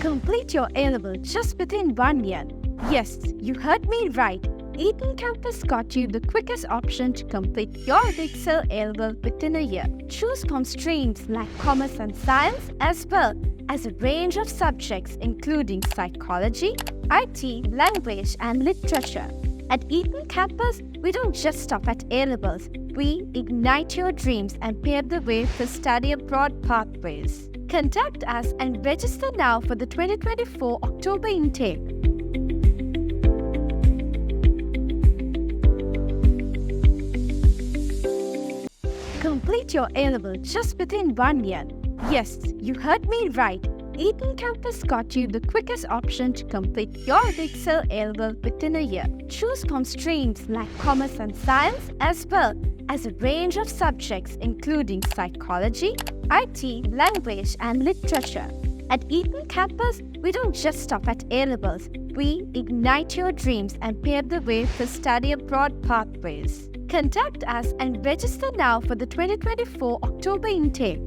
Complete your A-level just within 1 year. Yes, you heard me right. Eton campus got you the quickest option to complete your Edexcel A-level within a year. Choose from streams like commerce and science, as well as a range of subjects including psychology, IT, language, and literature. At Eton campus, we don't just stop at A-levels. We ignite your dreams and pave the way for study abroad pathways. Contact us and register now for the 2024 October intake. Complete your A-level just within 1 year. Yes, you heard me right. Eton campus got you the quickest option to complete your Edexcel A-level within a year. Choose from streams like commerce and science, as well as a range of subjects including psychology, IT, language, and literature. At Eton campus, we don't just stop at A-levels. We ignite your dreams and pave the way for study abroad pathways. Contact us and register now for the 2024 October intake.